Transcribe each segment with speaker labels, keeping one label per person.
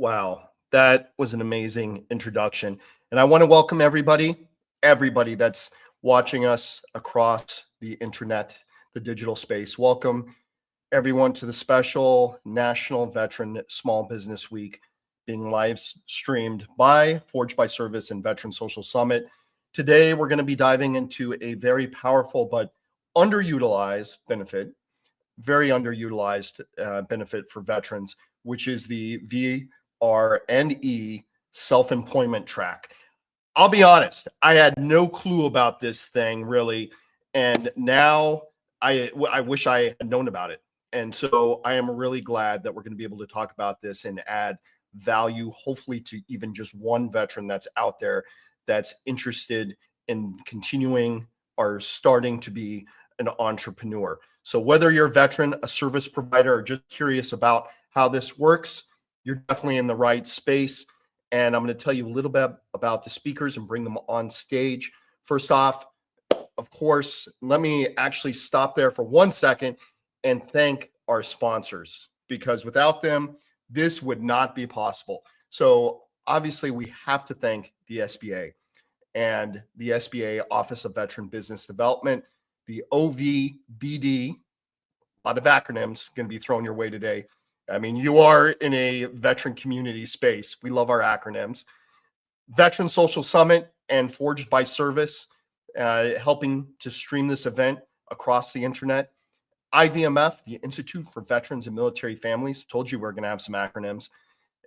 Speaker 1: Wow, that was an amazing introduction. And I want to welcome everybody that's watching us across the internet, the digital space. Welcome everyone to the special National Veteran Small Business Week being live streamed by Forged by Service and Veteran Social Summit. Today, we're going to be diving into a very powerful but underutilized benefit, very underutilized benefit for veterans, which is the VR&E self-employment track. I'll be honest, I had no clue about this thing really, and now I wish I had known about it. And so I am really glad that we're going to be able to talk about this and add value, hopefully, to even just one veteran that's out there that's interested in continuing or starting to be an entrepreneur. So whether you're a veteran, a service provider, or just curious about how this works, you're definitely in the right space. And I'm going to tell you a little bit about the speakers and bring them on stage. First off, of course, let me actually stop there for 1 second and thank our sponsors, because without them, this would not be possible. So obviously, we have to thank the SBA and the SBA Office of Veteran Business Development, the OVBD, a lot of acronyms going to be thrown your way today. I mean, you are in a veteran community space. We love our acronyms. Veteran Social Summit and Forged by Service, helping to stream this event across the internet. IVMF, the Institute for Veterans and Military Families. Told you we're going to have some acronyms.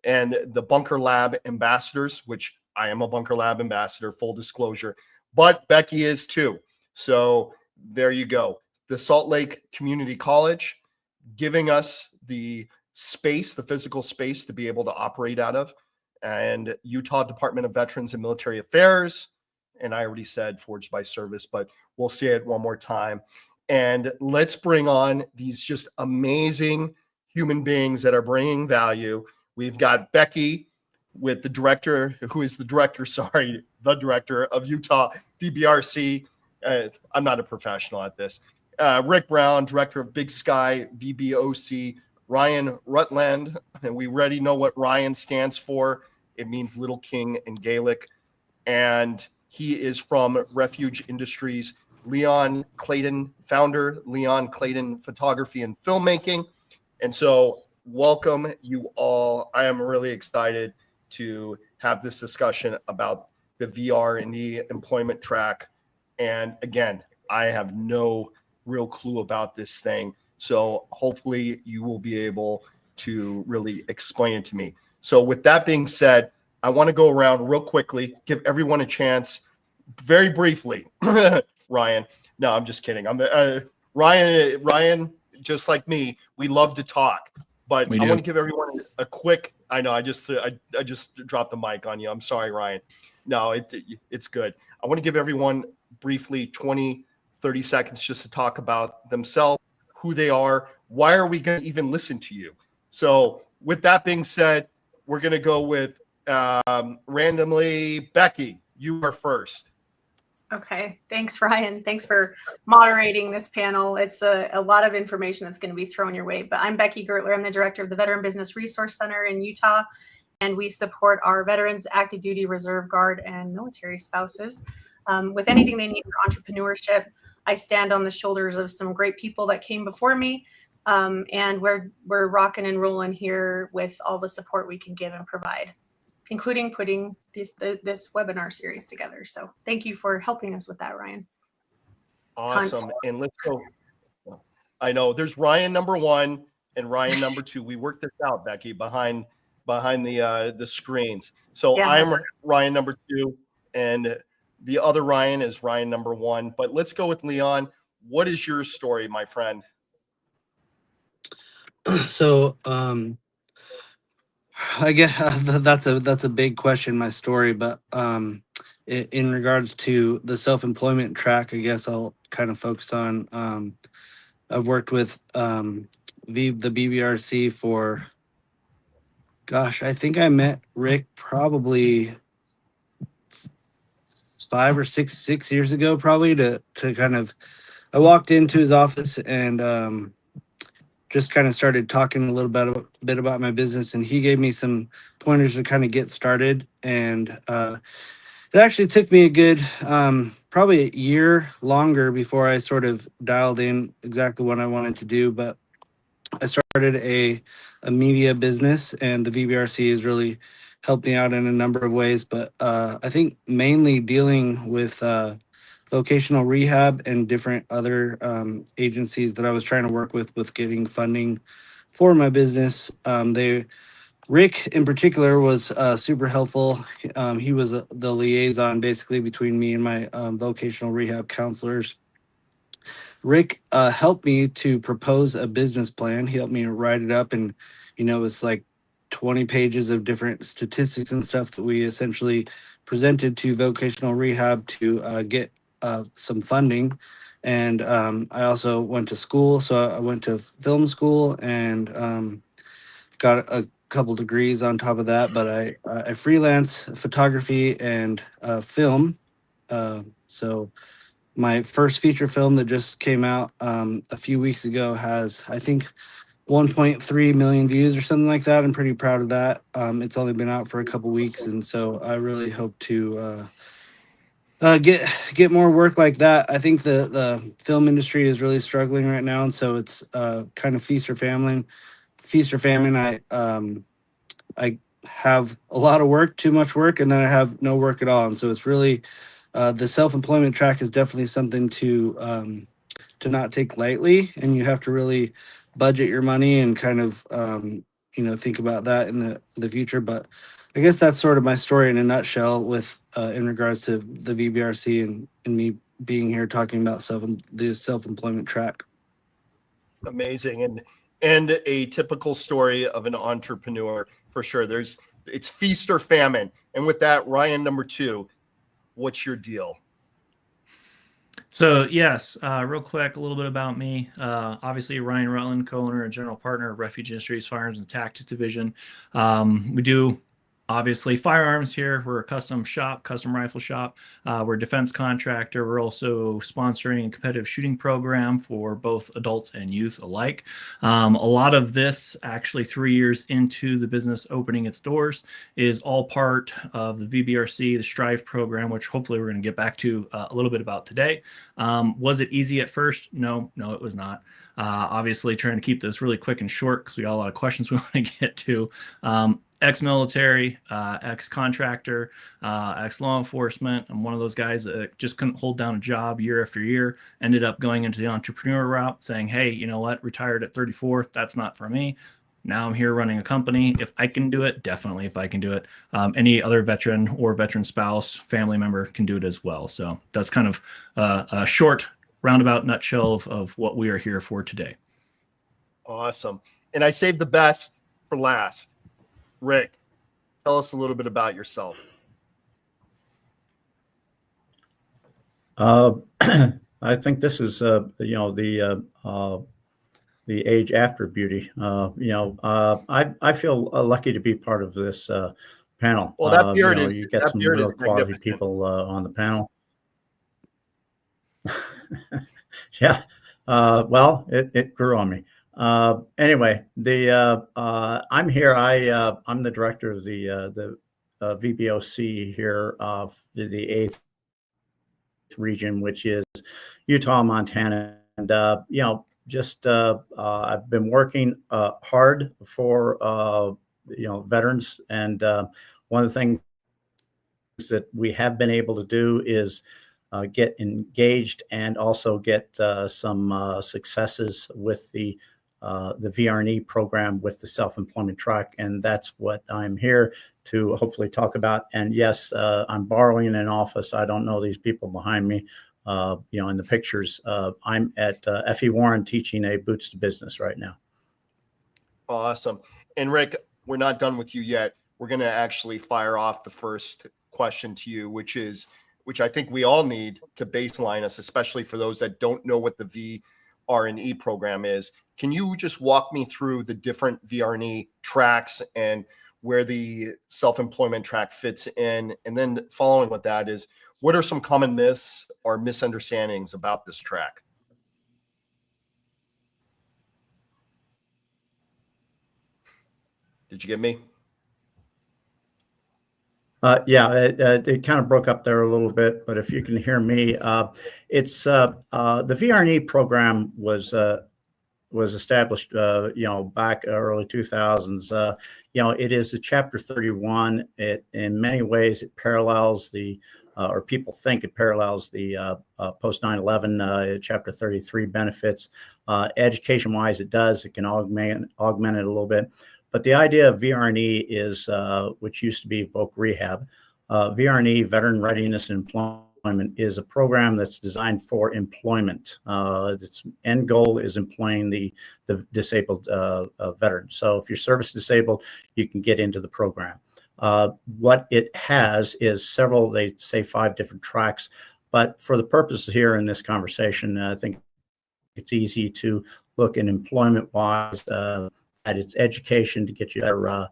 Speaker 1: And the Bunker Lab Ambassadors, which I am a Bunker Lab Ambassador, full disclosure. But Becky is too. So there you go. The Salt Lake Community College giving us the space, the physical space to be able to operate out of. And Utah Department of Veterans and Military Affairs. And I already said Forged by Service, but we'll say it one more time. And let's bring on these just amazing human beings that are bringing value. We've got Becky with the director of Utah BBRC. I'm not a professional at this. Rick Brown, director of Big Sky VBOC. Ryan Rutland, and we already know what Ryan stands for. It means Little King in Gaelic. And he is from Refuge Industries. Leon Clayton, founder, Leon Clayton Photography and Filmmaking. And so welcome you all. I am really excited to have this discussion about the VR&E employment track. And again, I have no real clue about this thing. So hopefully you will be able to really explain it to me. So with that being said, I want to go around real quickly, give everyone a chance very briefly. Ryan. No, I'm just kidding. Ryan, just like me, we love to talk, but I want to give everyone a quick, I know I just dropped the mic on you. I'm sorry, Ryan. No, it's good. I want to give everyone briefly 20, 30 seconds just to talk about themselves, who they are, why are we going to even listen to you? So with that being said, we're going to go with randomly, Becky, you are first.
Speaker 2: Okay, thanks, Ryan. Thanks for moderating this panel. It's a lot of information that's going to be thrown your way, but I'm Becky Gertler. I'm the director of the Veteran Business Resource Center in Utah, and we support our veterans, active duty, reserve guard, and military spouses with anything they need for entrepreneurship. I stand on the shoulders of some great people that came before me, and we're rocking and rolling here with all the support we can give and provide, including putting this webinar series together. So thank you for helping us with that, Ryan.
Speaker 1: Awesome. And let's go. I know there's Ryan number 1 and Ryan number 2. We worked this out, Becky, behind the screens. So yeah. I'm Ryan number 2, and the other Ryan is Ryan number 1. But let's go with Leon. What is your story, my friend?
Speaker 3: So I guess that's a big question, my story, but in regards to the self-employment track, I guess I'll kind of focus on I've worked with the BBRC for, gosh, I think I met Rick probably 5 or 6 years ago, probably to kind of, I walked into his office and just kind of started talking a little bit about my business, and he gave me some pointers to kind of get started. And it actually took me a good probably a year longer before I sort of dialed in exactly what I wanted to do. But I started a media business, and the VBRC has really helped me out in a number of ways. But I think mainly dealing with vocational rehab and different other agencies that I was trying to work with getting funding for my business. Rick in particular was super helpful. He was the liaison basically between me and my vocational rehab counselors. Rick helped me to propose a business plan. He helped me write it up, and it's like 20 pages of different statistics and stuff that we essentially presented to vocational rehab to get some funding. And I also went to school, so I went to film school and got a couple degrees on top of that. But I freelance photography and film. So my first feature film that just came out a few weeks ago has, I think, 1.3 million views or something like that. I'm pretty proud of that. It's only been out for a couple weeks, and so I really hope to get more work like that. I think the film industry is really struggling right now, and so it's kind of feast or famine. Feast or famine. I have a lot of work, too much work, and then I have no work at all, and so it's really the self-employment track is definitely something to not take lightly, and you have to really budget your money and kind of think about that in the future. But I guess that's sort of my story in a nutshell with in regards to the VBRC and me being here talking about the self-employment track.
Speaker 1: Amazing. And a typical story of an entrepreneur for sure. It's feast or famine. And with that, Ryan, number 2, what's your deal?
Speaker 4: So yes, real quick, a little bit about me. Obviously, Ryan Rutland, co-owner and general partner of Refuge Industries Firearms and Tactics Division. We do obviously firearms here. We're a custom shop, custom rifle shop. We're a defense contractor. We're also sponsoring a competitive shooting program for both adults and youth alike. A lot of this, actually 3 years into the business opening its doors, is all part of the VBRC, the Strive program, which hopefully we're going to get back to a little bit about today. Was it easy at first? No, it was not. Obviously, trying to keep this really quick and short because we got a lot of questions we want to get to. Ex-military, ex-contractor, ex-law enforcement. I'm one of those guys that just couldn't hold down a job year after year, ended up going into the entrepreneur route saying, hey, you know what, retired at 34, that's not for me. Now I'm here running a company. If I can do it, definitely if I can do it. Any other veteran or veteran spouse, family member can do it as well. So that's kind of a short roundabout nutshell of what we are here for today.
Speaker 1: Awesome. And I saved the best for last. Rick, tell us a little bit about yourself.
Speaker 5: I think this is, the age after beauty. I feel lucky to be part of this panel.
Speaker 1: Well, that beard
Speaker 5: you get some real quality people on the panel. Yeah. Well, it grew on me. Anyway, I'm here. I'm the director of the VBOC here of the 8th region, which is Utah, Montana, and I've been working hard for veterans, and one of the things that we have been able to do is get engaged and also get some successes with the VR&E program with the self-employment track, and that's what I'm here to hopefully talk about. And yes, I'm borrowing an office. I don't know these people behind me, in the pictures. I'm at F.E. Warren teaching a Boots to Business right now.
Speaker 1: Awesome. And Rick, we're not done with you yet. We're going to actually fire off the first question to you, which I think we all need to baseline us, especially for those that don't know what the VR&E program is. Can you just walk me through the different VR&E tracks and where the self-employment track fits in? And then following with that is, what are some common myths or misunderstandings about this track? Did you get me?
Speaker 5: Yeah, it kind of broke up there a little bit, but if you can hear me, it's the VR&E program was established, back early 2000s. It is a Chapter 31. It, in many ways, it parallels or people think it parallels the post 9/11 Chapter 33 benefits. Education-wise, it does. It can augment it a little bit. But the idea of VR&E is, which used to be voc rehab, VR&E, Veteran Readiness and Employment, is a program that's designed for employment. Its end goal is employing the disabled veterans. So if you're service disabled, you can get into the program. What it has is several, they say 5 different tracks, but for the purposes here in this conversation, I think it's easy to look in employment-wise at its education to get you better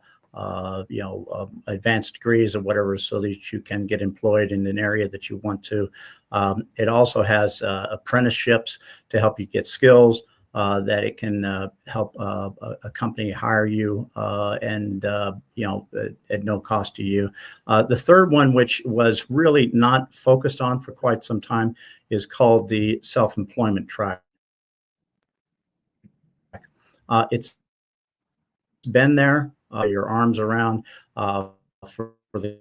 Speaker 5: advanced degrees or whatever, so that you can get employed in an area that you want to. It also has apprenticeships to help you get skills that it can help a company hire you and at no cost to you. The third one, which was really not focused on for quite some time, is called the self-employment track. It's been there, your arms around, for the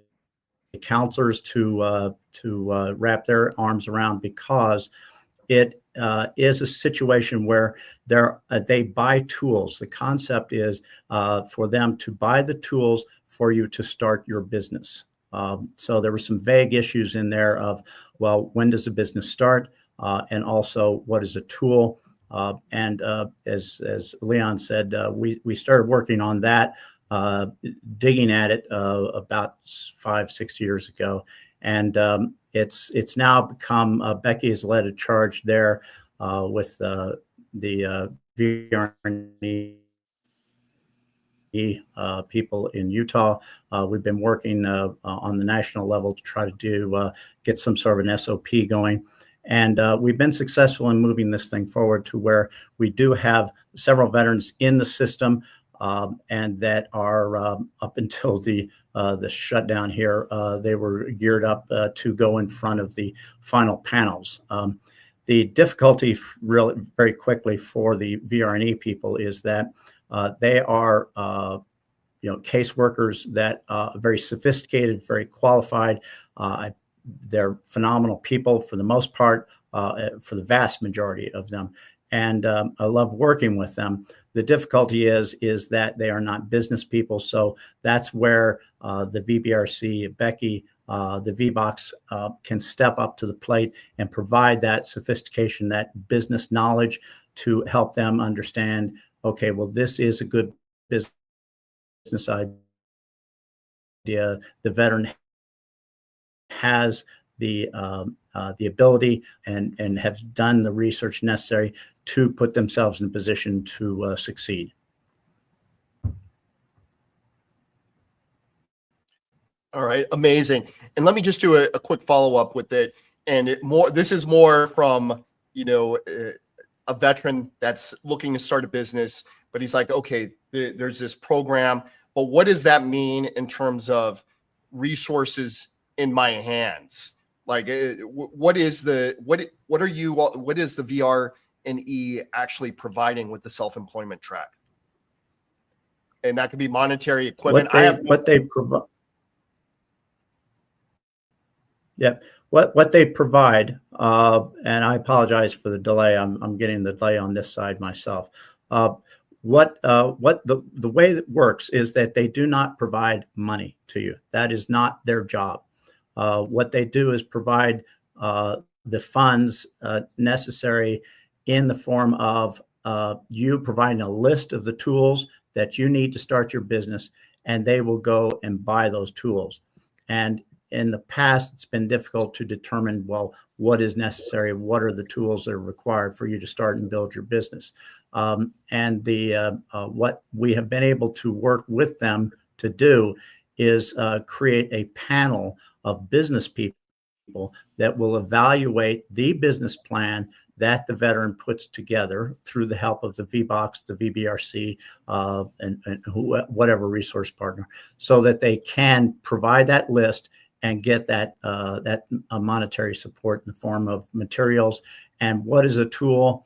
Speaker 5: counselors to wrap their arms around, because it is a situation where they buy tools. The concept is for them to buy the tools for you to start your business. So there were some vague issues in there of, well, when does the business start? And also, what is a tool? And as Leon said, we started working on that, digging at it about 5-6 years ago, and it's now become, Becky has led a charge there with the VR&E people in Utah. We've been working on the national level to try to get some sort of an SOP going. And we've been successful in moving this thing forward to where we do have several veterans in the system, and that are up until the shutdown here, they were geared up to go in front of the final panels. The difficulty, really very quickly, for the VR&E people is that they are caseworkers that are very sophisticated, very qualified. They're phenomenal people for the most part, for the vast majority of them. And I love working with them. The difficulty is that they are not business people. So that's where the VBRC, Becky, the VBox can step up to the plate and provide that sophistication, that business knowledge, to help them understand, okay, well, this is a good business idea. The veteran has the ability and have done the research necessary to put themselves in a position to succeed.
Speaker 1: All right, amazing. And let me just do a quick follow-up with it. And this is more from, a veteran that's looking to start a business, but he's like, okay, there's this program, but what does that mean in terms of resources in my hands? Like, what is the VR&E actually providing with the self-employment track? And that could be monetary equipment.
Speaker 5: What they provide. Yeah, what they provide, and I apologize for the delay. I'm getting the delay on this side myself. What the way that works is that they do not provide money to you. That is not their job. What they do is provide the funds necessary in the form of you providing a list of the tools that you need to start your business, and they will go and buy those tools. And in the past, it's been difficult to determine, well, what is necessary, what are the tools that are required for you to start and build your business. And what we have been able to work with them to do is create a panel of business people that will evaluate the business plan that the veteran puts together through the help of the VBOX, the VBRC, and whatever resource partner, so that they can provide that list and get that monetary support in the form of materials. And what is a tool?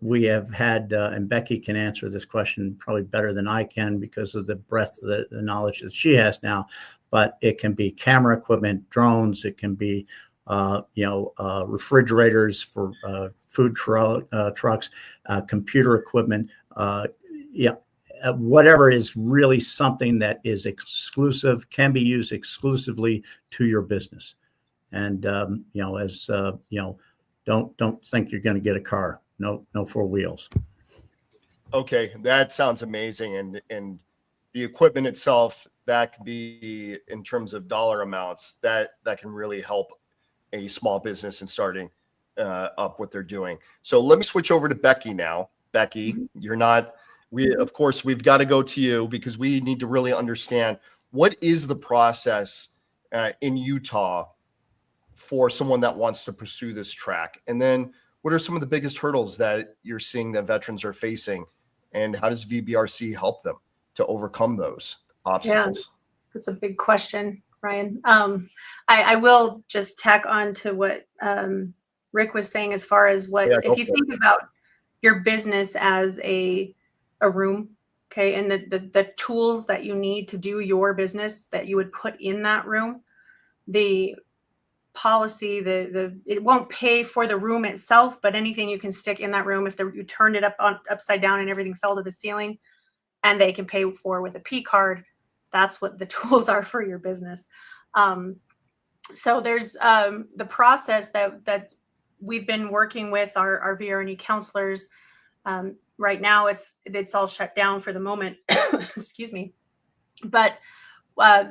Speaker 5: We have had, and Becky can answer this question probably better than I can because of the breadth of the knowledge that she has now, but it can be camera equipment, drones, it can be refrigerators for food trucks, computer equipment, whatever is really something that is exclusive, can be used exclusively to your business. And don't think you're going to get a car. No 4 wheels.
Speaker 1: Okay, that sounds amazing. And the equipment itself, that could be in terms of dollar amounts, that can really help a small business in starting up what they're doing. So let me switch over to Becky now. Becky, you're not, of course, we've got to go to you because we need to really understand what is the process in Utah for someone that wants to pursue this track. And then what are some of the biggest hurdles that you're seeing that veterans are facing? And how does VBRC help them to overcome those obstacles?
Speaker 2: Yeah, that's a big question, Ryan. I will just tack on to what Rick was saying as far as if you think about your business as a room, okay, and the tools that you need to do your business that you would put in that room, the policy, it won't pay for the room itself, but anything you can stick in that room, if you turned it upside down and everything fell to the ceiling, and they can pay for with a P card, that's what the tools are for your business. So there's the process that we've been working with our VR&E counselors. Right now it's all shut down for the moment. Excuse me. But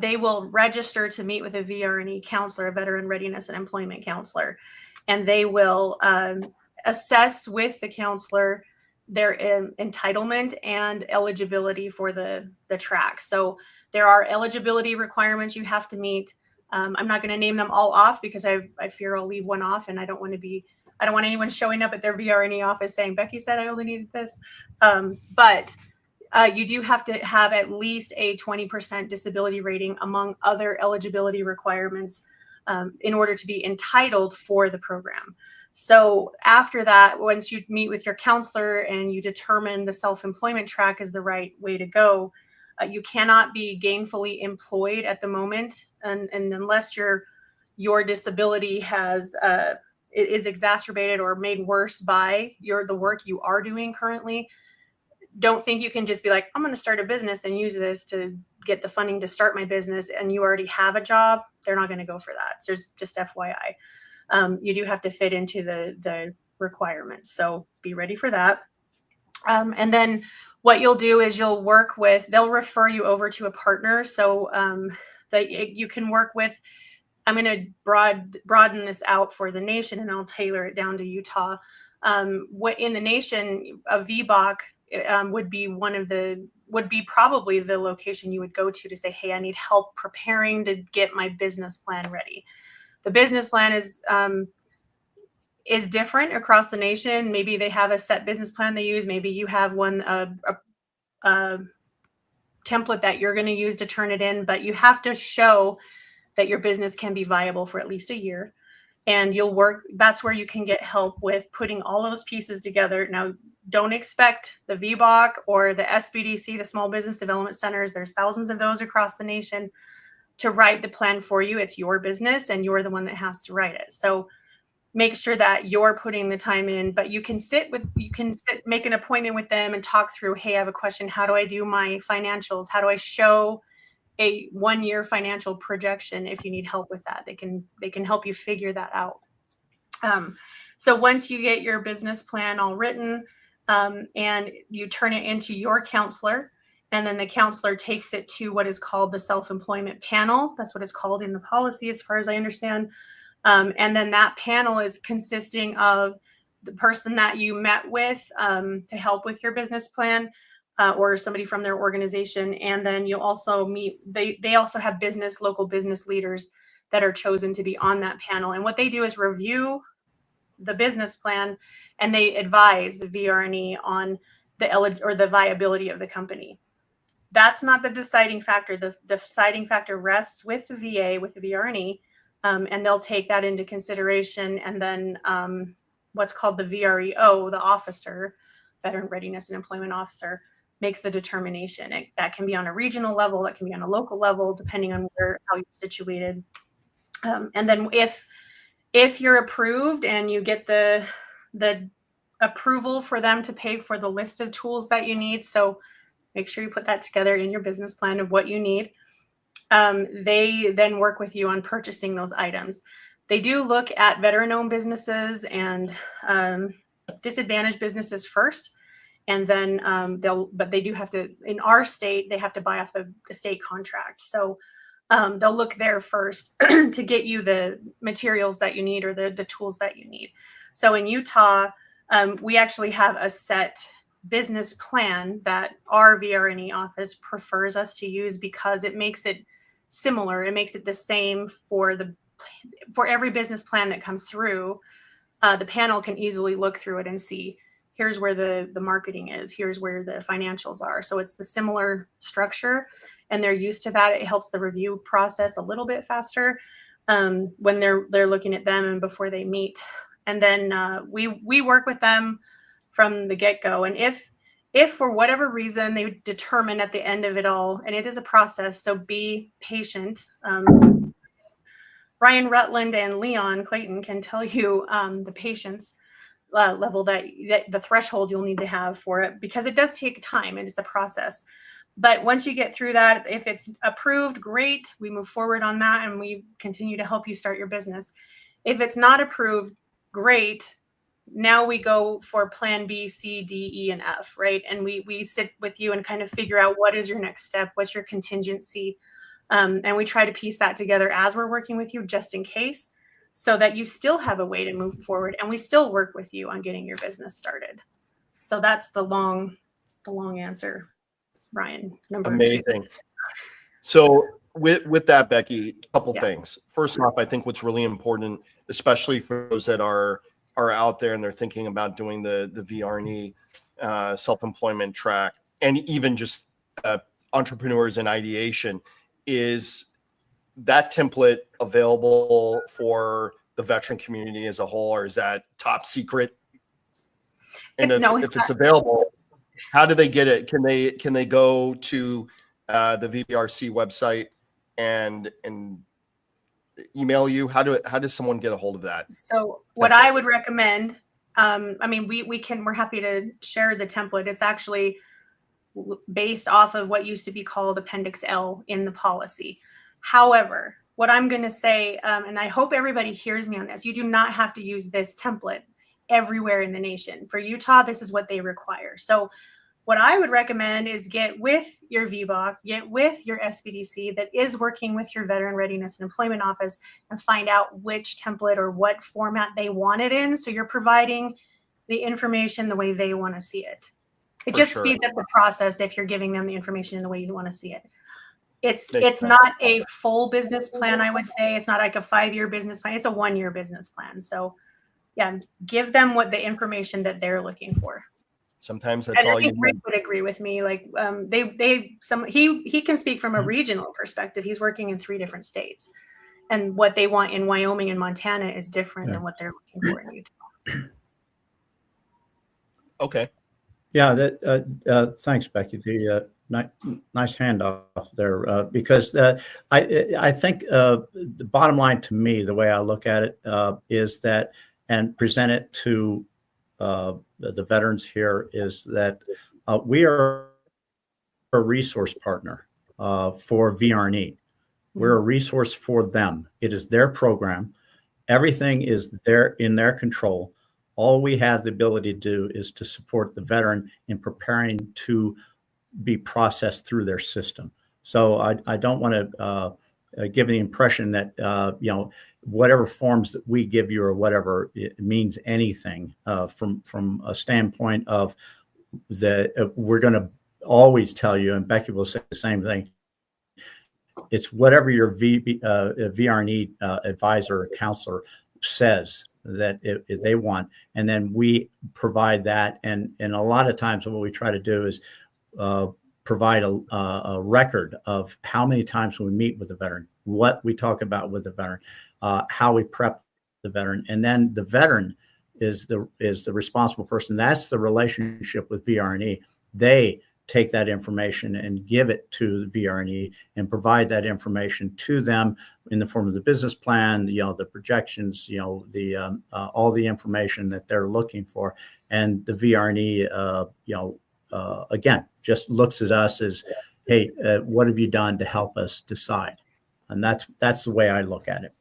Speaker 2: they will register to meet with a VR&E counselor, a veteran readiness and employment counselor, and they will assess with the counselor their entitlement and eligibility for the track. So there are eligibility requirements you have to meet. I'm not going to name them all off because I fear I'll leave one off, and I don't want anyone showing up at their VR&E office saying, Becky said I only needed this. But you do have to have at least a 20% disability rating among other eligibility requirements in order to be entitled for the program. So after that, once you meet with your counselor and you determine the self-employment track is the right way to go, you cannot be gainfully employed at the moment, and unless your disability is exacerbated or made worse by the work you are doing currently. Don't think you can just be like, I'm going to start a business and use this to get the funding to start my business, and you already have a job. They're not going to go for that. So just FYI, you do have to fit into the requirements. So be ready for that. And then what you'll do is they'll refer you over to a partner. So that you can work with. I'm going to broaden this out for the nation, and I'll tailor it down to Utah. What in the nation, a VBOC would be probably the location you would go to say, hey, I need help preparing to get my business plan ready. The business plan is different across the nation. Maybe they have a set business plan they use. Maybe you have one template that you're going to use to turn it in, but you have to show that your business can be viable for at least a year. And that's where you can get help with putting all those pieces together. Now, don't expect the VBOC or the SBDC, the Small Business Development Centers, there's thousands of those across the nation, to write the plan for you. It's your business and you're the one that has to write it. So make sure that you're putting the time in, but you can make an appointment with them and talk through, hey, I have a question. How do I do my financials? How do I show a 1-year financial projection? If you need help with that, they can help you figure that out. So once you get your business plan all written, and you turn it into your counselor, and then the counselor takes it to what is called the self-employment panel. That's what it's called in the policy, as far as I understand. And then that panel is consisting of the person that you met with to help with your business plan, or somebody from their organization. And then you'll also meet, they also have local business leaders that are chosen to be on that panel. And what they do is review the business plan, and they advise the VR&E on the viability of the company. That's not the deciding factor. The deciding factor rests with the VA, with the VR&E, and they'll take that into consideration. And then what's called the VREO, the officer, Veteran Readiness and Employment Officer, makes the determination. That can be on a regional level, that can be on a local level, depending on how you're situated. And then if you're approved and you get the approval for them to pay for the list of tools that you need, so make sure you put that together in your business plan of what you need. They then work with you on purchasing those items. They do look at veteran-owned businesses and disadvantaged businesses first, and then but they do have to, in our state, they have to buy off the state contract. So they'll look there first to get you the materials that you need or the tools that you need. So in Utah, we actually have a set business plan that our VR&E office prefers us to use because it makes it similar. It makes it the same for every business plan that comes through. The panel can easily look through it and see, here's where the marketing is, here's where the financials are. So it's the similar structure, and they're used to that. It helps the review process a little bit faster when they're looking at them and before they meet. And then we work with them from the get-go. And if for whatever reason they determine at the end of it all, and it is a process, so be patient. Ryan Rutland and Leon Clayton can tell you the patience level that the threshold you'll need to have for it, because it does take time and it's a process. But once you get through that, if it's approved, great, we move forward on that and we continue to help you start your business. If it's not approved, great. Now we go for plan B, C, D, E, and F, right? And we sit with you and kind of figure out what is your next step, what's your contingency. And we try to piece that together as we're working with you, just in case, so that you still have a way to move forward and we still work with you on getting your business started. So that's the long answer, Ryan.
Speaker 1: Amazing. 2. So with that, Becky, a couple things. First off, I think what's really important, especially for those that are out there and they're thinking about doing the VR&E self-employment track, and even just entrepreneurs in ideation, is that template available for the veteran community as a whole, or is that top secret? And if it's available, how do they get it? Can they go to the VBRC website and email you? How does someone get a hold of that?
Speaker 2: So what I would recommend, I mean, we're happy to share the template. It's actually based off of what used to be called Appendix L in the policy. However, what I'm going to say, and I hope everybody hears me on this, you do not have to use this template everywhere in the nation. For Utah, this is what they require. So what I would recommend is get with your VBOC, get with your SBDC that is working with your Veteran Readiness and Employment Office, and find out which template or what format they want it in. So you're providing the information the way they want to see it. It just speeds up the process if you're giving them the information in the way you want to see it. It's not a full business plan, I would say. It's not like a 5-year business plan. It's a 1-year business plan. So yeah, give them what the information that they're looking for.
Speaker 1: Sometimes that's all you need.
Speaker 2: Rick would agree with me. Like he can speak from a regional perspective. He's working in 3 different states, and what they want in Wyoming and Montana is different than what they're looking for in Utah.
Speaker 1: Okay.
Speaker 5: Yeah, thanks, Becky. The nice handoff there, because I think the bottom line to me, the way I look at it, is that, and present it to the veterans here, is that we are a resource partner for VR&E. We're a resource for them. It is their program. Everything is in their control. All we have the ability to do is to support the veteran in preparing to be processed through their system. So I don't want to give the impression that whatever forms that we give you or whatever, it means anything from a standpoint of we're going to always tell you, and Becky will say the same thing. It's whatever your VR&E advisor or counselor says. that they want, and then we provide that. And a lot of times what we try to do is provide a record of how many times we meet with the veteran, what we talk about with the veteran, how we prep the veteran, and then the veteran is the responsible person. That's the relationship with VR&E. They take that information and give it to the VR&E and provide that information to them in the form of the business plan, the projections, the all the information that they're looking for. And the VR&E, again, just looks at us as, hey, what have you done to help us decide? And that's the way I look at it.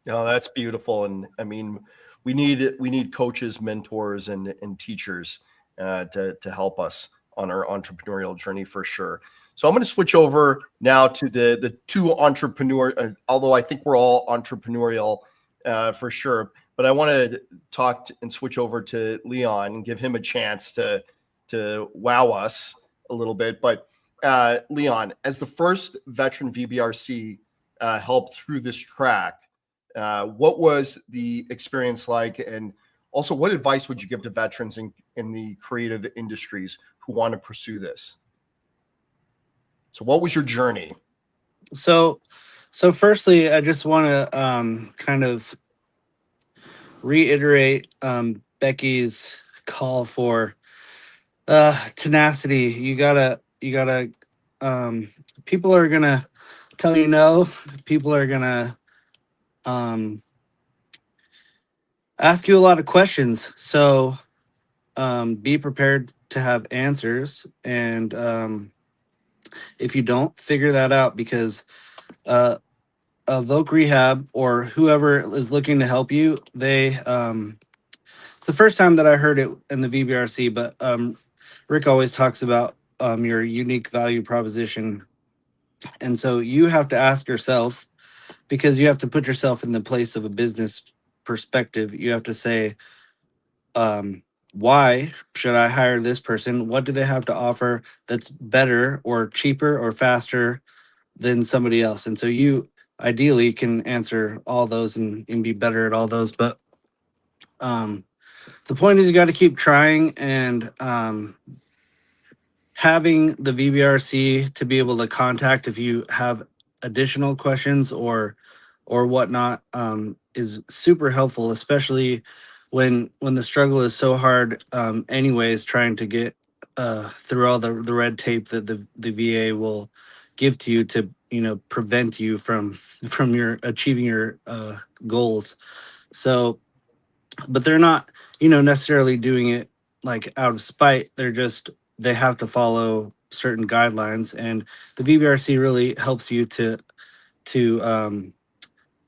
Speaker 1: No, that's beautiful. And I mean, we need coaches, mentors, and teachers to help us on our entrepreneurial journey for sure. So I'm going to switch over now to the two entrepreneur, although I think we're all entrepreneurial for sure, but I want to talk and switch over to Leon and give him a chance to wow us a little bit. But Leon, as the first veteran VBRC helped through this track, what was the experience like? And also, what advice would you give to veterans in the creative industries who want to pursue this? So what was your journey?
Speaker 3: So firstly, I just want to kind of reiterate Becky's call for tenacity. You gotta people are gonna tell you no. People are gonna ask you a lot of questions. So be prepared to have answers. And if you don't, figure that out, because Voc Rehab or whoever is looking to help you, it's the first time that I heard it in the VBRC, but Rick always talks about your unique value proposition. And so you have to ask yourself, because you have to put yourself in the place of a business perspective. You have to say, why should I hire this person? What do they have to offer that's better or cheaper or faster than somebody else? And so you ideally can answer all those and be better at all those. But the point is, you got to keep trying, and having the VBRC to be able to contact if you have additional questions or whatnot is super helpful, especially when the struggle is so hard anyways, trying to get through all the red tape that the VA will give to you to prevent you from your achieving your goals. So, but they're not necessarily doing it like out of spite. They have to follow certain guidelines, and the VBRC really helps you to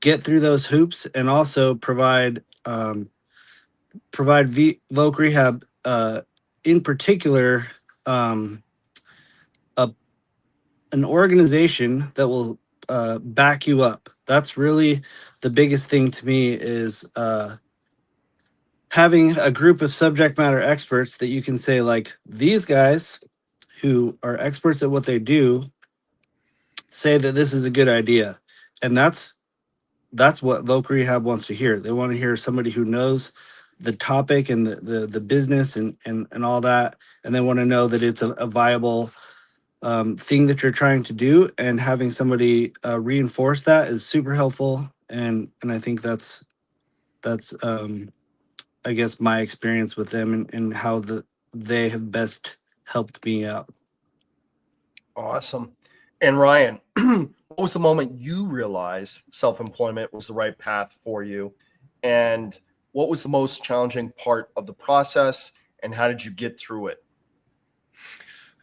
Speaker 3: get through those hoops, and also provide Voc Rehab in particular an organization that will back you up. That's really the biggest thing to me, is having a group of subject matter experts that you can say, like, these guys who are experts at what they do say that this is a good idea. And that's what Voc Rehab wants to hear. They want to hear somebody who knows the topic and the business and all that, and they want to know that it's a viable thing that you're trying to do. And having somebody reinforce that is super helpful. And I think that's I guess my experience with them and how they have best helped me out.
Speaker 1: Awesome. And Ryan, what was the moment you realized self-employment was the right path for you? And what was the most challenging part of the process, and how did you get through it?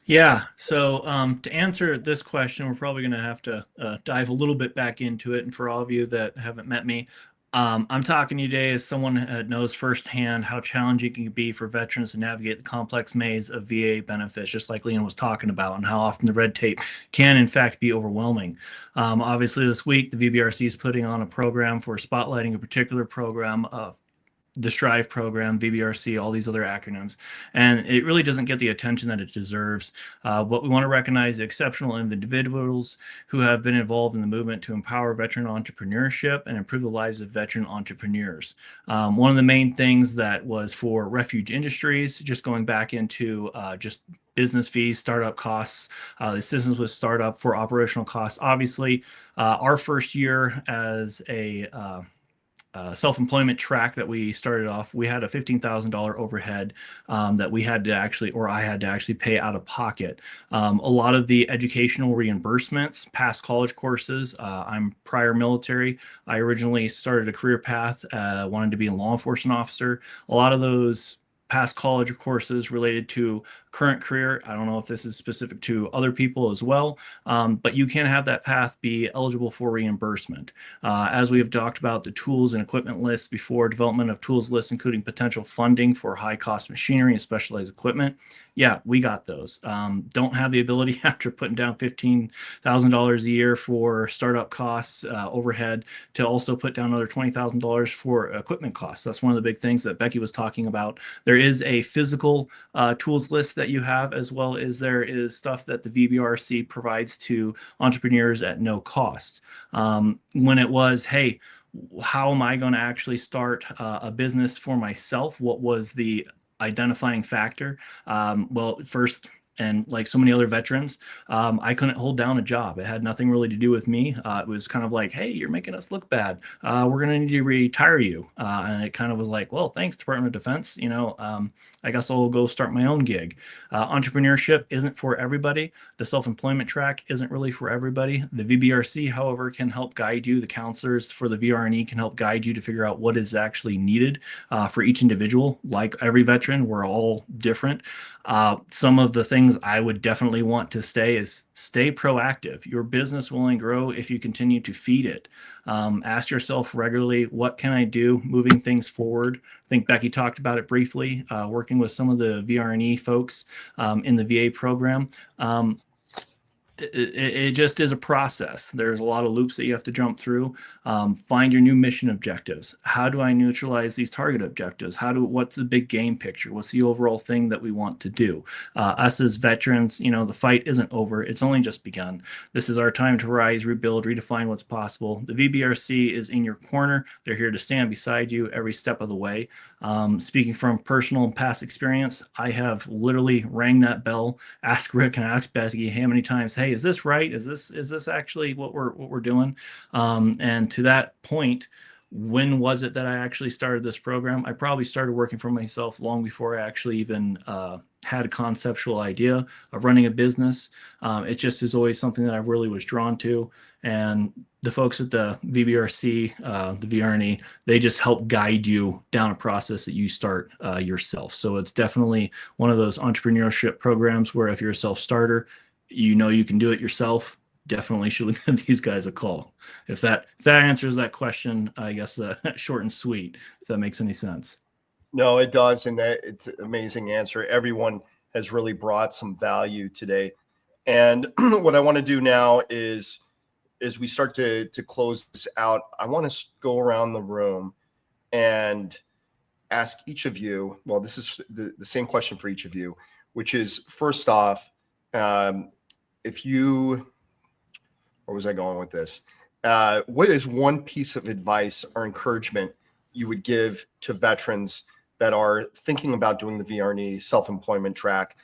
Speaker 4: Yeah, so to answer this question, we're probably going to have to dive a little bit back into it. And for all of you that haven't met me, I'm talking to you today as someone that knows firsthand how challenging it can be for veterans to navigate the complex maze of VA benefits, just like Leon was talking about, and how often the red tape can, in fact, be overwhelming. Obviously, this week, the VBRC is putting on a program for spotlighting a particular program of the Strive program, VBRC, all these other acronyms, and it really doesn't get the attention that it deserves. What we want to recognize the exceptional individuals who have been involved in the movement to empower veteran entrepreneurship and improve the lives of veteran entrepreneurs. One of the main things that was for Refuge Industries, just going back into just business fees, startup costs, the assistance with startup for operational costs. Obviously, our first year as a self-employment track that we started off, we had a $15,000 overhead that we had to actually, or I had to actually pay out of pocket. A lot of the educational reimbursements, past college courses, I'm prior military. I originally started a career path, wanted to be a law enforcement officer. A lot of those past college courses related to current career. I don't know if this is specific to other people as well, but you can have that path be eligible for reimbursement. As we have talked about the tools and equipment lists before, development of tools lists, including potential funding for high cost machinery and specialized equipment. Yeah, we got those. Don't have the ability after putting down $15,000 a year for startup costs, overhead, to also put down another $20,000 for equipment costs. That's one of the big things that Becky was talking about. There is a physical tools list that you have, as well as there is stuff that the VBRC provides to entrepreneurs at no cost. When it was, hey, how am I going to actually start a business for myself? What was the identifying factor? Well, first, and like so many other veterans, I couldn't hold down a job. It had nothing really to do with me. It was kind of like, hey, you're making us look bad. We're going to need to retire you. And it kind of was like, well, thanks, Department of Defense. I guess I'll go start my own gig. Entrepreneurship isn't for everybody. The self-employment track isn't really for everybody. The VBRC, however, can help guide you. The counselors for the VR&E can help guide you to figure out what is actually needed for each individual. Like every veteran, we're all different. Some of the things I would definitely want to stay proactive. Your business will only grow if you continue to feed it. Ask yourself regularly, what can I do moving things forward? I think Becky talked about it briefly, working with some of the VR&E folks in the VA program. It just is a process. There's a lot of loops that you have to jump through. Find your new mission objectives. How do I neutralize these target objectives? What's the big game picture? What's the overall thing that we want to do? Us as veterans, the fight isn't over. It's only just begun. This is our time to rise, rebuild, redefine what's possible. The VBRC is in your corner. They're here to stand beside you every step of the way. Speaking from personal and past experience, I have literally rang that bell, asked Rick and asked Becky how many times, hey, is this right? Is this actually what we're doing? And to that point, when was it that I actually started this program? I probably started working for myself long before I actually even had a conceptual idea of running a business. It just is always something that I really was drawn to. And the folks at the VBRC, the VR&E, they just help guide you down a process that you start yourself. So it's definitely one of those entrepreneurship programs where if you're a self-starter, you can do it yourself, definitely should give these guys a call. If that answers that question, I guess short and sweet, if that makes any sense.
Speaker 1: No, it does. And it's an amazing answer. Everyone has really brought some value today. And what I want to do now is we start to close this out, I want to go around the room and ask each of you, well, this is the same question for each of you, which is, first off, where was I going with this? What is one piece of advice or encouragement you would give to veterans that are thinking about doing the VR&E self-employment track?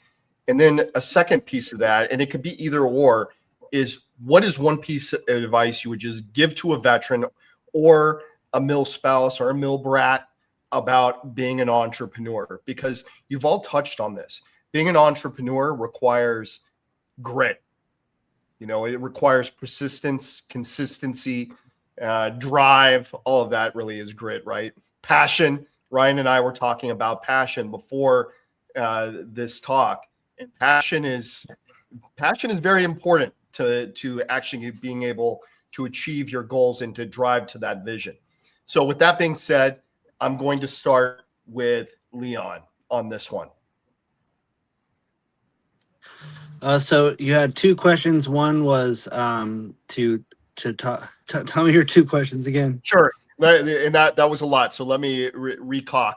Speaker 1: And then a second piece of that, and it could be either or, is what is one piece of advice you would just give to a veteran or a mill spouse or a mill brat about being an entrepreneur? Because you've all touched on this. Being an entrepreneur requires grit. It requires persistence, consistency, drive. All of that really is grit, right? Passion. Ryan and I were talking about passion before this talk, and passion is very important to actually being able to achieve your goals and to drive to that vision. So with that being said, I'm going to start with Leon on this one.
Speaker 3: So you had two questions. One was tell me your two questions again.
Speaker 1: Sure. And that was a lot. So let me recock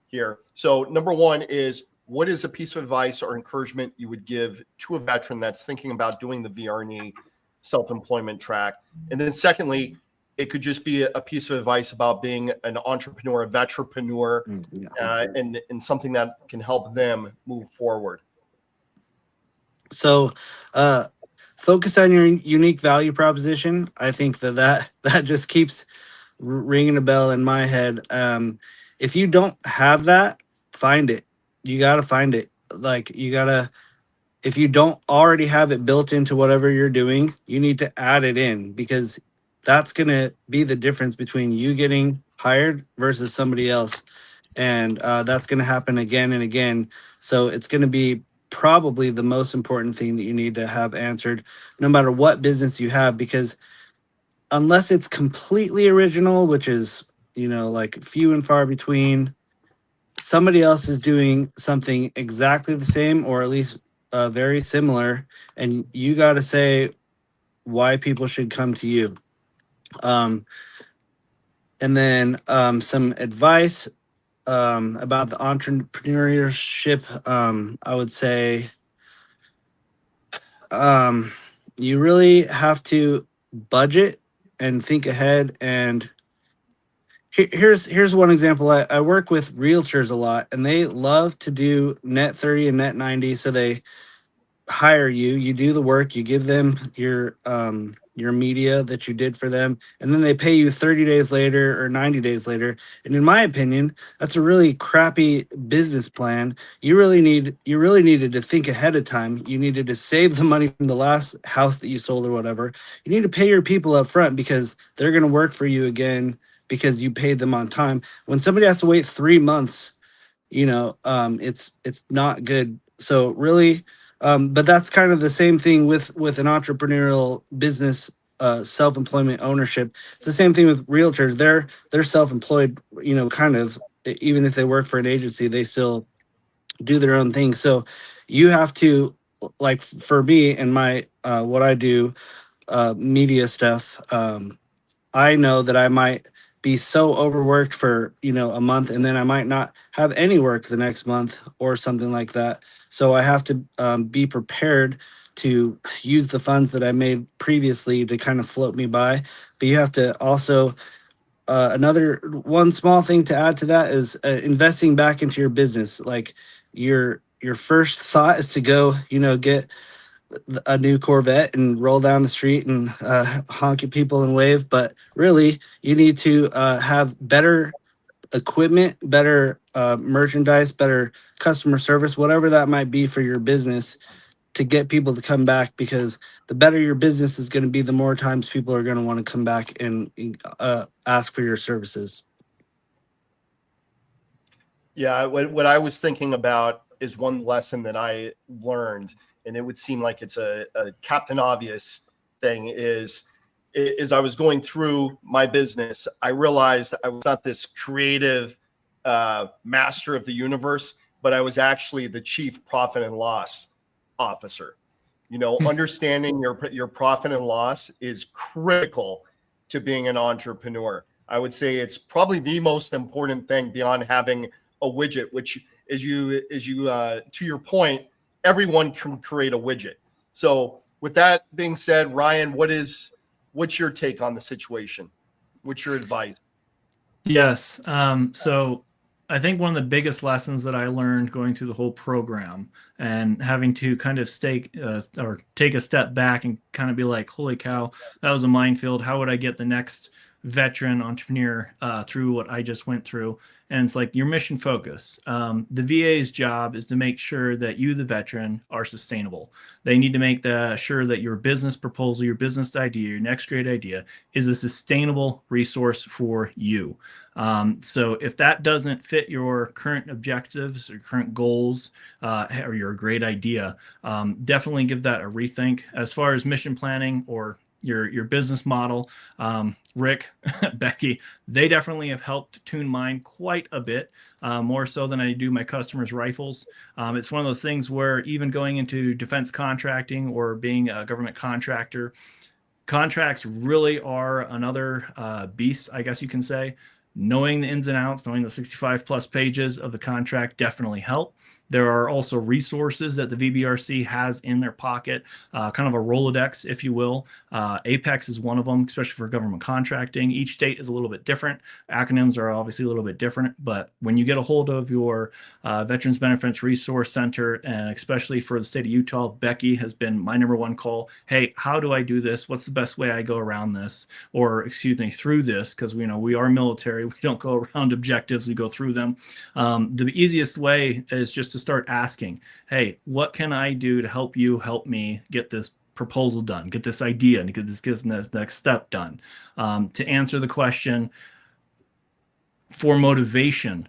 Speaker 1: here. So number one is, what is a piece of advice or encouragement you would give to a veteran that's thinking about doing the VR&E self-employment track? And then secondly, it could just be a piece of advice about being an entrepreneur, a veteranpreneur, and something that can help them move forward.
Speaker 3: So, focus on your unique value proposition. I think that just keeps ringing a bell in my head. If you don't have that, find it. You got to find it. Like, you got to, if you don't already have it built into whatever you're doing, you need to add it in, because that's going to be the difference between you getting hired versus somebody else. And that's going to happen again and again. So it's going to be probably the most important thing that you need to have answered, no matter what business you have, because unless it's completely original, which is, like few and far between, somebody else is doing something exactly the same, or at least very similar, and you got to say why people should come to you. And then some advice about the entrepreneurship. I would say you really have to budget and think ahead. And here's one example. I work with realtors a lot, and they love to do net 30 and net 90. So they hire you, you do the work, you give them your media that you did for them, and then they pay you 30 days later or 90 days later. And in my opinion, that's a really crappy business plan. You really needed to think ahead of time. You needed to save the money from the last house that you sold or whatever. You need to pay your people up front, because they're going to work for you again because you paid them on time. When somebody has to wait 3 months, it's not good. So really, but that's kind of the same thing with an entrepreneurial business, self-employment ownership. It's the same thing with realtors. They're self-employed, kind of, even if they work for an agency, they still do their own thing. So you have to, like for me and my what I do, media stuff, I know that I might be so overworked for a month, and then I might not have any work the next month or something like that. So I have to be prepared to use the funds that I made previously to kind of float me by. But you have to also, another one small thing to add to that is investing back into your business. Like, your first thought is to go get a new Corvette and roll down the street and honk at people and wave. But really, you need to have better equipment, better merchandise, better customer service, whatever that might be for your business, to get people to come back. Because the better your business is going to be, the more times people are going to want to come back and ask for your services.
Speaker 1: Yeah, what I was thinking about is one lesson that I learned, and it would seem like it's a Captain Obvious thing, is I was going through my business, I realized I was not this creative master of the universe, but I was actually the chief profit and loss officer. Understanding your profit and loss is critical to being an entrepreneur. I would say it's probably the most important thing beyond having a widget, which is you to your point, everyone can create a widget. So with that being said, Ryan, what's your take on the situation? What's your advice?
Speaker 4: Yes. So I think one of the biggest lessons that I learned going through the whole program, and having to kind of take a step back and kind of be like, holy cow, that was a minefield. How would I get the next veteran entrepreneur through what I just went through? And it's like your mission focus. The VA's job is to make sure that you, the veteran, are sustainable. They need to make sure that your business proposal, your business idea, your next great idea is a sustainable resource for you. So if that doesn't fit your current objectives or current goals, or your great idea, definitely give that a rethink. As far as mission planning or your business model, Rick, Becky, they definitely have helped tune mine quite a bit, more so than I do my customers' rifles. It's one of those things where even going into defense contracting or being a government contractor, Contracts really are another beast, I guess you can say. Knowing the ins and outs, knowing the 65 plus pages of the contract definitely help. There are also resources that the VBRC has in their pocket, kind of a Rolodex, if you will. Apex is one of them, especially for government contracting. Each state is a little bit different. Acronyms are obviously a little bit different, but when you get a hold of your Veterans Benefits Resource Center, and especially for the state of Utah, Becky has been my number one call. Hey, how do I do this? What's the best way I go around this? Or excuse me, through this, because we are military. We don't go around objectives, we go through them. The easiest way is just to start asking, hey, what can I do to help you help me get this proposal done, get this idea, and get this next step done? To answer the question for motivation,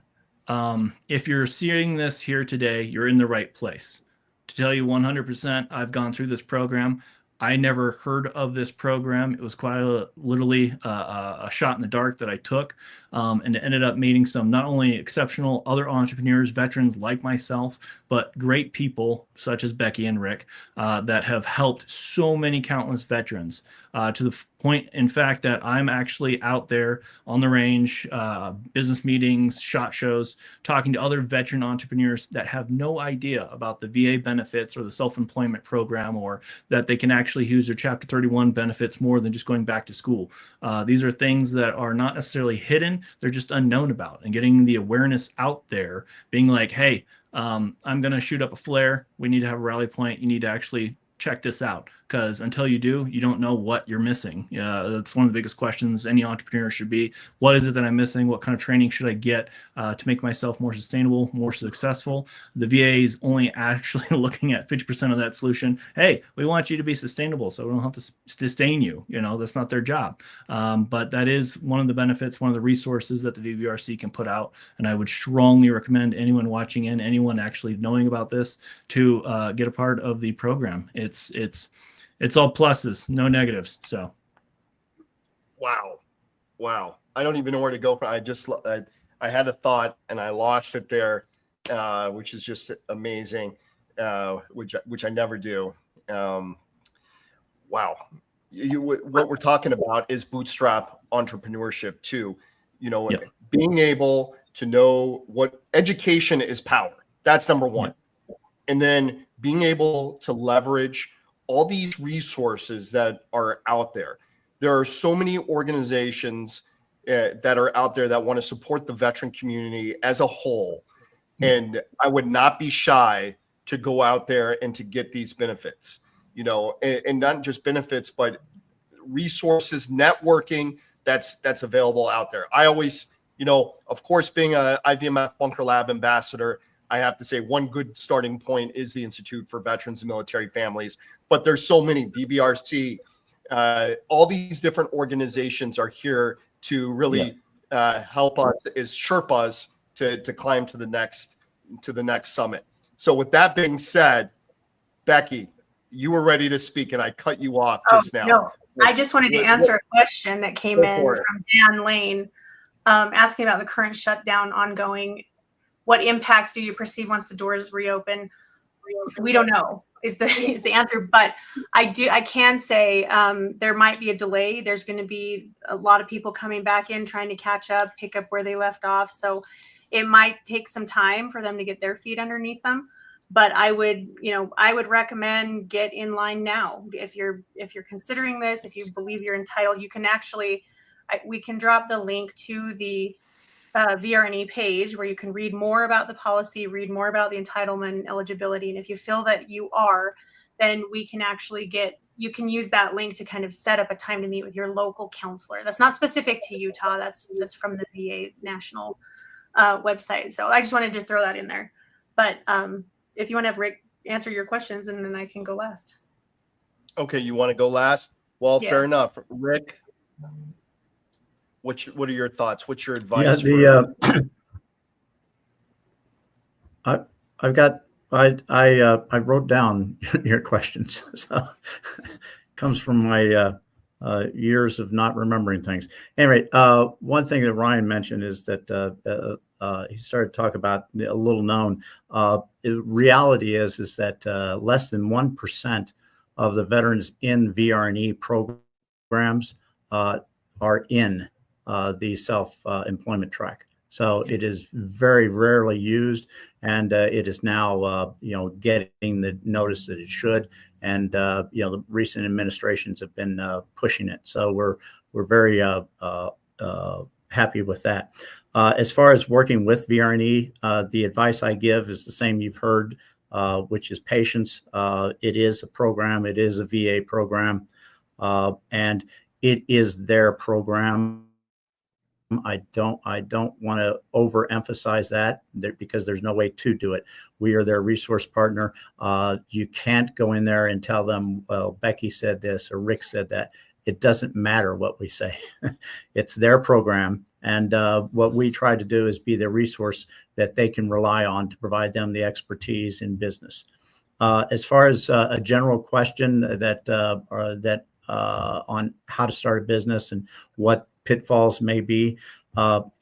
Speaker 4: if you're seeing this here today, you're in the right place. To tell you 100%, I've gone through this program. I never heard of this program. It was quite literally a shot in the dark that I took, and it ended up meeting some not only exceptional other entrepreneurs, veterans like myself, but great people such as Becky and Rick that have helped so many countless veterans to the point, in fact, that I'm actually out there on the range, business meetings, SHOT shows, talking to other veteran entrepreneurs that have no idea about the VA benefits or the self-employment program, or that they can actually use their Chapter 31 benefits more than just going back to school. These are things that are not necessarily hidden, they're just unknown about, and getting the awareness out there, being like, hey, I'm going to shoot up a flare. We need to have a rally point. You need to actually check this out, because until you do, you don't know what you're missing. That's one of the biggest questions any entrepreneur should be. What is it that I'm missing? What kind of training should I get to make myself more sustainable, more successful? The VA is only actually looking at 50% of that solution. Hey, we want you to be sustainable, so we don't have to sustain you. That's not their job. But that is one of the benefits, one of the resources that the VBRC can put out. And I would strongly recommend anyone watching in, anyone actually knowing about this, to get a part of the program. It's all pluses, no negatives. So,
Speaker 1: wow. I don't even know where to go from. I had a thought and I lost it there, which is just amazing, which I never do. Wow. What we're talking about is bootstrap entrepreneurship too.
Speaker 4: Yep.
Speaker 1: Being able to know what education is power. That's number one. Yep. And then being able to leverage all these resources that are out there. There are so many organizations that are out there that want to support the veteran community as a whole. And I would not be shy to go out there and to get these benefits, and not just benefits, but resources, networking that's available out there. I always, of course, being a IVMF Bunker Lab ambassador, I have to say one good starting point is the Institute for Veterans and Military Families, but there's so many, VBRC, all these different organizations are here to really help us, is Sherpas to climb to the next summit. So with that being said, Becky, you were ready to speak and I cut you off just now.
Speaker 2: No, I just wanted to answer a question that came in from Dan Lane, asking about the current shutdown ongoing. What impacts do you perceive once the doors reopen? We don't know is the answer, but I can say there might be a delay. There's going to be a lot of people coming back in, trying to catch up, pick up where they left off. So it might take some time for them to get their feet underneath them. But I would recommend get in line now. If you're considering this, if you believe you're entitled, you can actually, we can drop the link to the VR&E page where you can read more about the policy, read more about the entitlement eligibility. And if you feel that you are, then we can actually you can use that link to kind of set up a time to meet with your local counselor. That's not specific to Utah. That's from the VA national website. So I just wanted to throw that in there. But if you want to have Rick answer your questions, and then I can go last.
Speaker 1: Okay, you want to go last? Well, fair enough. Rick, what are your thoughts? What's your advice?
Speaker 5: I wrote down your questions. So it comes from my years of not remembering things. Anyway, one thing that Ryan mentioned is that he started to talk about a little known. Reality is that less than 1% of the veterans in VR&E program programs are in the self-employment track. So it is very rarely used, and it is now, getting the notice that it should. And the recent administrations have been pushing it. So we're very happy with that. As far as working with VR&E, the advice I give is the same you've heard, which is patience. It is a program. It is a VA program, and it is their program. I don't want to overemphasize that because there's no way to do it. We are their resource partner. You can't go in there and tell them, well, Becky said this or Rick said that. It doesn't matter what we say. It's their program. And what we try to do is be the resource that they can rely on to provide them the expertise in business. As far as a general question that on how to start a business and what pitfalls may be,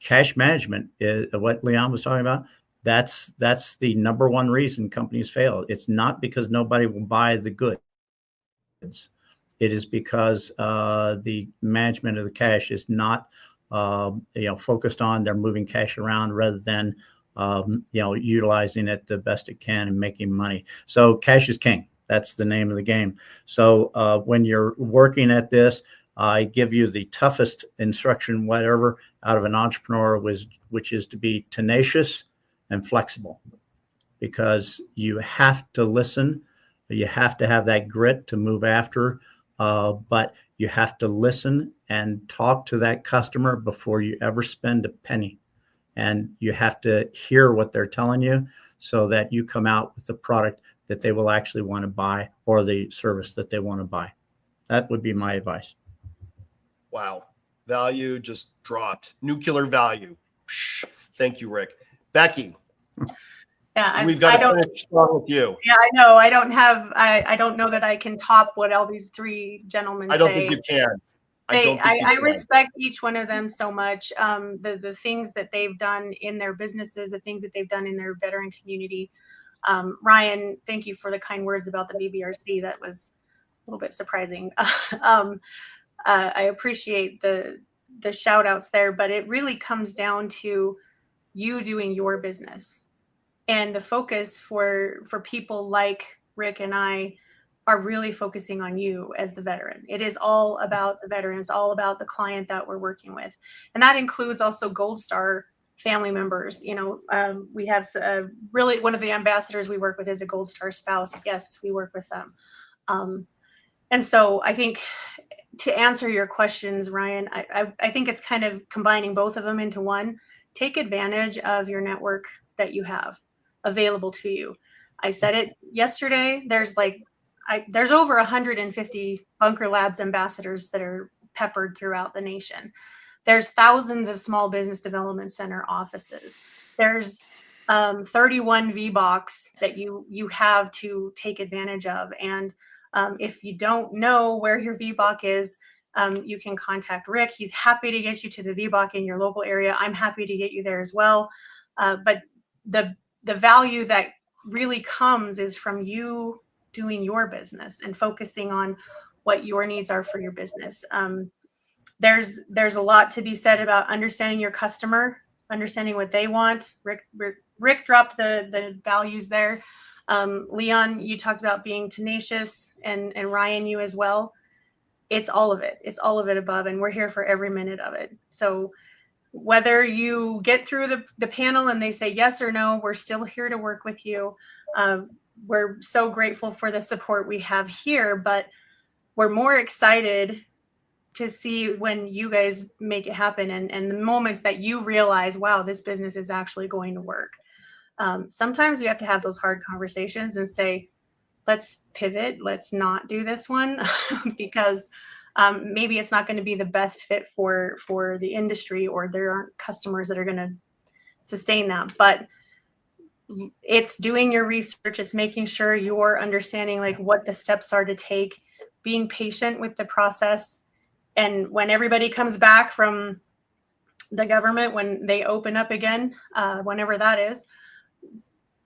Speaker 5: cash management is what Leon was talking about. That's the number one reason companies fail. It's not because nobody will buy the goods. It is because the management of the cash is not focused on. They're moving cash around rather than utilizing it the best it can and making money. So cash is king. That's the name of the game. So when you're working at this, I give you the toughest instruction, whatever, out of an entrepreneur, which is to be tenacious and flexible, because you have to listen. You have to have that grit to move after, but you have to listen and talk to that customer before you ever spend a penny. And you have to hear what they're telling you so that you come out with the product that they will actually want to buy or the service that they want to buy. That would be my advice.
Speaker 1: Wow. Value just dropped. Nuclear value. Thank you, Rick. Becky.
Speaker 2: Yeah,
Speaker 1: we've got to finish strong with you.
Speaker 2: Yeah, I know. I don't know that I can top what all these three gentlemen say.
Speaker 1: I don't think you can.
Speaker 2: I respect each one of them so much. The things that they've done in their businesses, the things that they've done in their veteran community. Ryan, thank you for the kind words about the BBRC. That was a little bit surprising. I appreciate the shout outs there, but it really comes down to you doing your business. And the focus for people like Rick and I are really focusing on you as the veteran. It is all about the veterans, all about the client that we're working with. And that includes also Gold Star family members. We have really one of the ambassadors we work with is a Gold Star spouse. Yes, we work with them. And so I think to answer your questions, Ryan, I think it's kind of combining both of them into one. Take advantage of your network that you have available to you. I said it yesterday. There's over 150 Bunker Labs ambassadors that are peppered throughout the nation. There's thousands of small business development center offices. There's 31 VBOX that you have to take advantage of. And if you don't know where your VBOC is, you can contact Rick. He's happy to get you to the VBOC in your local area. I'm happy to get you there as well. But the value that really comes is from you doing your business and focusing on what your needs are for your business. There's a lot to be said about understanding your customer, understanding what they want. Rick dropped the values there. Leon, you talked about being tenacious, and Ryan, you as well. It's all of it. It's all of it above, and we're here for every minute of it. So whether you get through the panel and they say yes or no, we're still here to work with you. We're so grateful for the support we have here, but we're more excited to see when you guys make it happen and the moments that you realize, wow, this business is actually going to work. Sometimes we have to have those hard conversations and say, let's pivot. Let's not do this one because maybe it's not going to be the best fit for the industry, or there aren't customers that are going to sustain that. But it's doing your research. It's making sure you're understanding what the steps are to take, being patient with the process. And when everybody comes back from the government, when they open up again, whenever that is,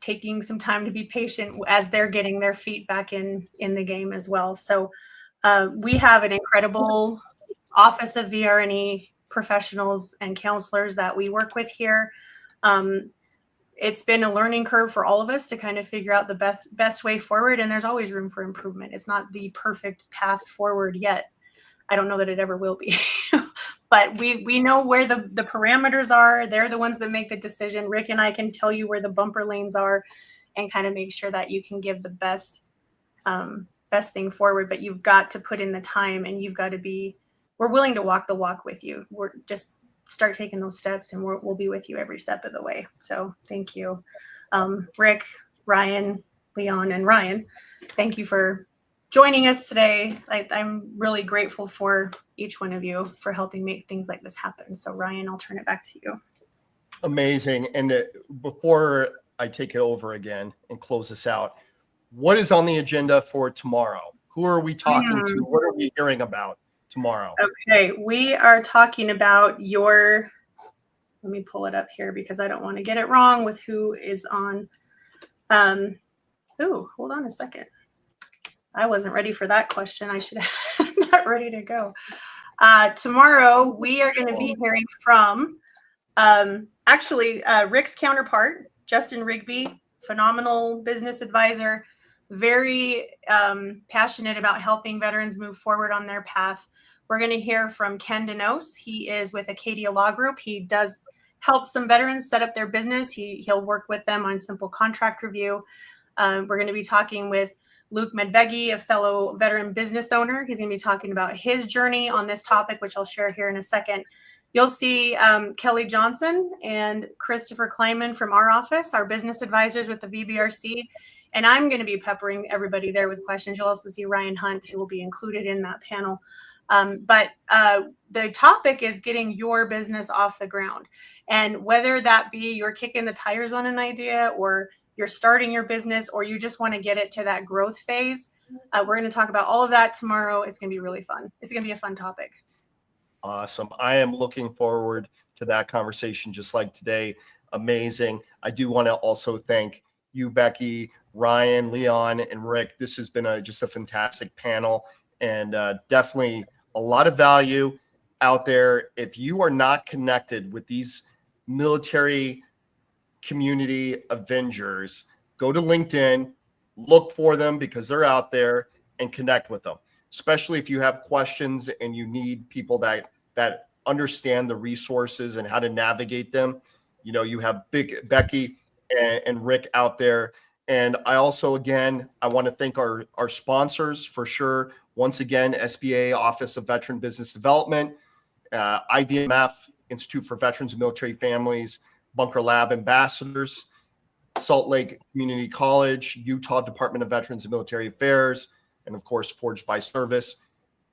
Speaker 2: taking some time to be patient as they're getting their feet back in the game as well. So we have an incredible Office of VR&E professionals and counselors that we work with here. It's been a learning curve for all of us to kind of figure out the best way forward, and there's always room for improvement. It's not the perfect path forward yet. I don't know that it ever will be. But we know where the parameters are. They're the ones that make the decision. Rick and I can tell you where the bumper lanes are and kind of make sure that you can give the best thing forward. But you've got to put in the time, and you've got to be, we're willing to walk the walk with you. We're just start taking those steps, and we'll be with you every step of the way. So thank you. Rick, Ryan, Leon, and Ryan, thank you for joining us today. I'm really grateful for each one of you for helping make things like this happen. So Ryan, I'll turn it back to you.
Speaker 1: Amazing. And before I take it over again and close this out, what is on the agenda for tomorrow? Who are we talking to? What are we hearing about tomorrow?
Speaker 2: Okay, we are talking about your, let me pull it up here because I don't want to get it wrong with who is on. Oh, hold on a second. I wasn't ready for that question. I should have not ready to go. Tomorrow, we are going to be hearing from Rick's counterpart, Justin Rigby, phenomenal business advisor, very passionate about helping veterans move forward on their path. We're going to hear from Ken Denos. He is with Acadia Law Group. He does help some veterans set up their business. He'll work with them on simple contract review. We're going to be talking with Luke Medvegi, a fellow veteran business owner. He's going to be talking about his journey on this topic, which I'll share here in a second. You'll see Kelly Johnson and Christopher Kleiman from our office, our business advisors with the VBRC. And I'm going to be peppering everybody there with questions. You'll also see Ryan Hunt, who will be included in that panel. But the topic is getting your business off the ground. And whether that be you're kicking the tires on an idea, or you're starting your business, or you just want to get it to that growth phase, we're going to talk about all of that tomorrow. It's going to be really fun. It's going to be a fun topic.
Speaker 1: Awesome. I am looking forward to that conversation just like today. Amazing. I do want to also thank you, Becky, Ryan, Leon, and Rick. This has been just a fantastic panel, and definitely a lot of value out there. If you are not connected with these military community Avengers, go to LinkedIn, look for them because they're out there, and connect with them. Especially if you have questions and you need people that understand the resources and how to navigate them. You know, you have Becky and Rick out there. And I also, again, I want to thank our sponsors for sure. Once again, SBA, Office of Veteran Business Development, IVMF, Institute for Veterans and Military Families, Bunker Lab Ambassadors, Salt Lake Community College, Utah Department of Veterans and Military Affairs, and of course, Forged by Service.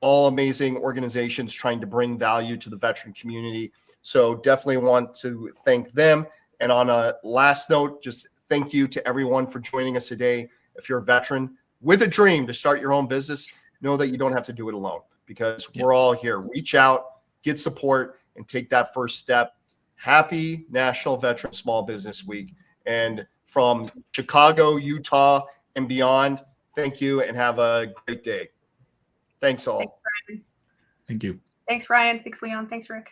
Speaker 1: All amazing organizations trying to bring value to the veteran community. So definitely want to thank them. And on a last note, just thank you to everyone for joining us today. If you're a veteran with a dream to start your own business, know that you don't have to do it alone, because we're all here. Reach out, get support, and take that first step. Happy National Veteran Small Business Week. And from Chicago, Utah, and beyond, thank you and have a great day. Thanks all.
Speaker 2: Thanks, Ryan.
Speaker 4: Thank you.
Speaker 2: Thanks, Ryan. Thanks, Leon. Thanks, Rick.